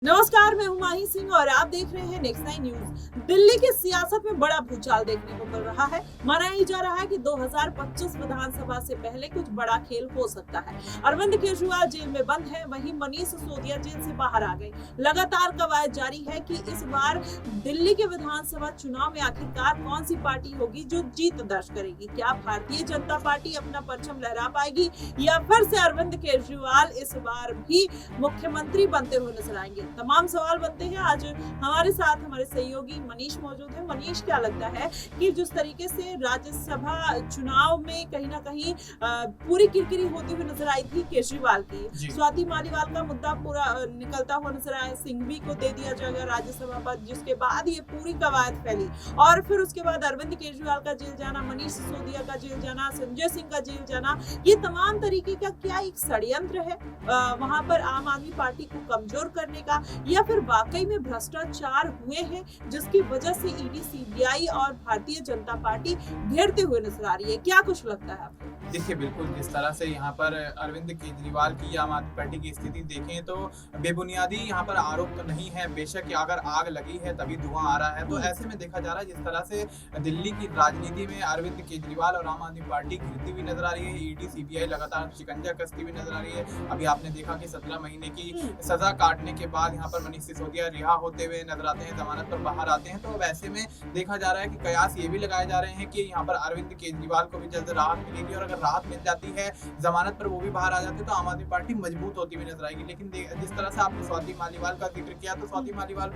नमस्कार, मैं हूं माही सिंह और आप देख रहे हैं नेक्स्ट 9 न्यूज। दिल्ली की सियासत में बड़ा भूचाल देखने को मिल रहा है। माना ही जा रहा है कि 2025 विधानसभा से पहले कुछ बड़ा खेल हो सकता है। अरविंद केजरीवाल जेल में बंद है, वहीं मनीष सिसोदिया जेल से बाहर आ गए। लगातार कवायद जारी है कि इस बार दिल्ली के विधानसभा चुनाव में आखिरकार कौन सी पार्टी होगी जो जीत दर्ज करेगी। क्या भारतीय जनता पार्टी अपना परचम लहरा पाएगी या फिर से अरविंद केजरीवाल इस बार भी मुख्यमंत्री बनते हुए नजर आएंगे। तमाम सवाल बनते हैं। आज हमारे साथ हमारे सहयोगी मनीष मौजूद है। मनीष, क्या लगता है कि जिस तरीके से राज्यसभा चुनाव में कहीं ना कहीं पूरी किरकिरी होती हुई नजर आई थी केजरीवाल की, स्वाति मालीवाल का मुद्दा पूरा निकलता हुआ नजर आया, सिंघवी को दे दिया जाएगा राज्यसभा पद, जिसके बाद ये पूरी कवायद फैली और फिर उसके बाद अरविंद केजरीवाल का जेल जाना, मनीष सिसोदिया का जेल जाना, संजय सिंह का जेल जाना, ये तमाम तरीके का क्या एक षड्यंत्र है वहां पर आम आदमी पार्टी को कमजोर करने का, या फिर वाकई में भ्रष्टाचार हुए हैं जिसकी वजह से ईडी, सीबीआई और भारतीय जनता पार्टी घेरते हुए नजर आ रही है। क्या कुछ लगता है आपको? देखिए, बिल्कुल जिस तरह से यहाँ पर अरविंद केजरीवाल की आम आदमी पार्टी की स्थिति देखें तो बेबुनियादी यहाँ पर आरोप तो नहीं है। बेशक अगर आग लगी है तभी धुआं आ रहा है, तो ऐसे में देखा जा रहा है जिस तरह से दिल्ली की राजनीति में अरविंद केजरीवाल और आम आदमी पार्टी घिरती हुई नजर आ रही है। ईडी, सीबीआई लगातार शिकंजा कसती हुई नजर आ रही है। अभी आपने देखा कि 17 महीने की सजा काटने के बाद यहाँ पर मनीष सिसोदिया रिहा होते हुए नजर आते हैं, जमानत पर बाहर आते हैं। तो वैसे में देखा जा रहा है कि कयास ये भी लगाए जा रहे हैं कि यहाँ पर अरविंद केजरीवाल को भी जल्द राहत मिलेगी और अगर राहत मिल जाती है, जमानत पर वो भी बाहर आ जाते हैं, तो आम आदमी पार्टी मजबूत होती हुई नजर आएगी। लेकिन जिस तरह से आपने स्वाति मालीवाल का जिक्र किया, तो स्वाति मालीवाल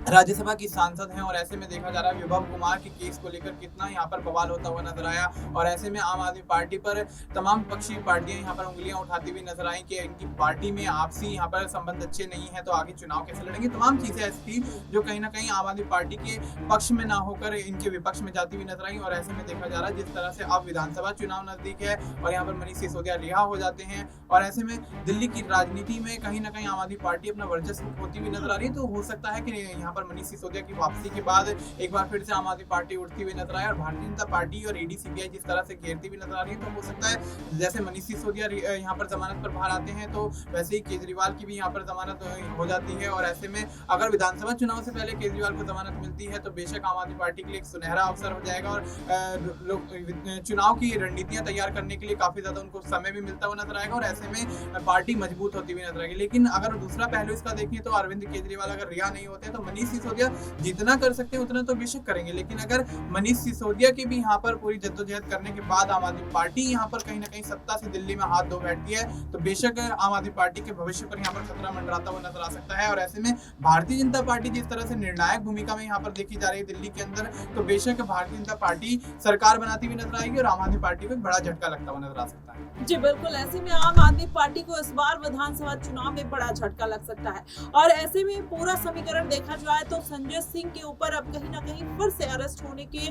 राज्यसभा की सांसद हैं और ऐसे में देखा जा रहा है विभव कुमार के केस को लेकर कितना यहाँ पर बवाल होता हुआ नजर आया और ऐसे में आम आदमी पार्टी पर तमाम पक्षी पार्टियां यहाँ पर उंगलियां उठाती हुई नजर आई कि इनकी पार्टी में आपसी यहाँ पर संबंध अच्छे नहीं है, तो आगे चुनाव कैसे लड़ेंगे। तमाम चीजें ऐसी थी जो कहीं ना कहीं आम आदमी पार्टी के पक्ष में ना होकर इनके विपक्ष में जाती हुई नजर आई और ऐसे में देखा जा रहा है जिस तरह से अब विधानसभा चुनाव नजदीक है और यहाँ पर मनीष सिसोदिया रिहा हो जाते हैं और ऐसे में दिल्ली की राजनीति में कहीं ना कहीं आम आदमी पार्टी अपना वर्चस्व होती हुई नजर आ रही है। तो हो सकता है कि यहाँ पर मनीष सिसोदिया की वापसी के बाद एक बार फिर से आम आदमी पार्टी उठती हुई नजर आए और भारतीय जनता पार्टी और ईडी, सीबीआई जिस तरह से घेरती हुई नजर आ रही है, तो हो सकता है जैसे मनीष सिसोदिया यहाँ पर जमानत पर बाहर आते हैं तो वैसे ही केजरीवाल की भी यहाँ पर जमानत हो जाती है और ऐसे में अगर विधानसभा चुनाव से पहले केजरीवाल को जमानत मिलती है तो बेशक आम आदमी पार्टी के लिए एक सुनहरा अवसर हो जाएगा और चुनाव की रणनीतियां तैयार करने के लिए काफी ज्यादा उनको समय भी मिलता हुआ नजर आएगा और ऐसे में पार्टी मजबूत होती हुई नजर आएगी। लेकिन अगर दूसरा पहलू इसका देखें तो अरविंद केजरीवाल अगर रिहा नहीं होते तो मनीष सिसोदिया जितना कर सकते हैं उतना तो बेशक करेंगे, लेकिन अगर मनीष सिसोदिया की भी यहाँ पर पूरी जद्दोजहद करने के बाद आम आदमी पार्टी यहाँ पर कहीं ना कहीं सत्ता से दिल्ली में हाथ धो बैठती है तो बेशक आम आदमी पार्टी के भविष्य पर यहाँ पर खतरा मंडराता हुआ नजर आ सकता है और ऐसे में भारतीय जनता पार्टी जिस तरह से निर्णायक भूमिका में यहाँ पर देखी जा रही है दिल्ली के अंदर, तो बेशक भारतीय जनता पार्टी सरकार बनाती हुई नजर आएगी और आम आदमी पार्टी को एक बड़ा झटका लगता हुआ नजर आ सकता है। जी बिल्कुल, ऐसे में आम आदमी पार्टी को इस बार विधानसभा चुनाव में बड़ा झटका लग सकता है और ऐसे में पूरा समीकरण देखा जाए तो संजय सिंह के ऊपर अब कहीं ना कहीं फिर से अरेस्ट होने के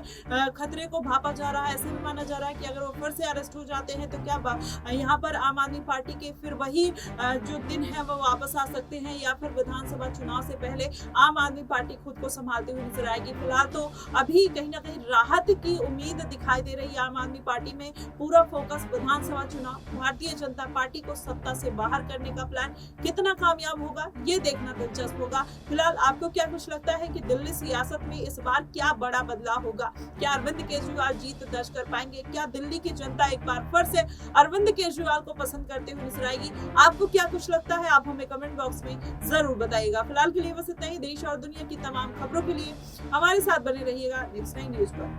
खतरे को भापा जा रहा है। ऐसे में माना जा रहा है कि अगर वो फिर से अरेस्ट हो जाते हैं तो क्या यहाँ पर आम आदमी पार्टी के फिर वही जो दिन है वो वापस आ सकते हैं या फिर विधानसभा चुनाव से पहले आम आदमी पार्टी खुद को संभालती हुई नजर आएगी। फिलहाल तो अभी कहीं ना कहीं राहत की उम्मीद दिखाई दे रही है आम आदमी पार्टी में। पूरा फोकस विधानसभा चुनाव, भारतीय जनता पार्टी को सत्ता से बाहर करने का प्लान कितना कामयाब होगा ये देखना दिलचस्प होगा। फिलहाल आपको क्या कुछ लगता है कि दिल्ली सियासत में इस बार क्या बड़ा बदलाव होगा? क्या अरविंद केजरीवाल जीत दर्ज कर पाएंगे? क्या दिल्ली की जनता एक बार फिर से अरविंद केजरीवाल को पसंद करते हुए नजर आएगी? आपको क्या कुछ लगता है? आप हमें कमेंट बॉक्स में जरूर बताइएगा। फिलहाल के लिए बस इतना ही। देश और दुनिया की तमाम खबरों के लिए हमारे साथ बने रहिएगा नेक्स्ट 9 न्यूज पर।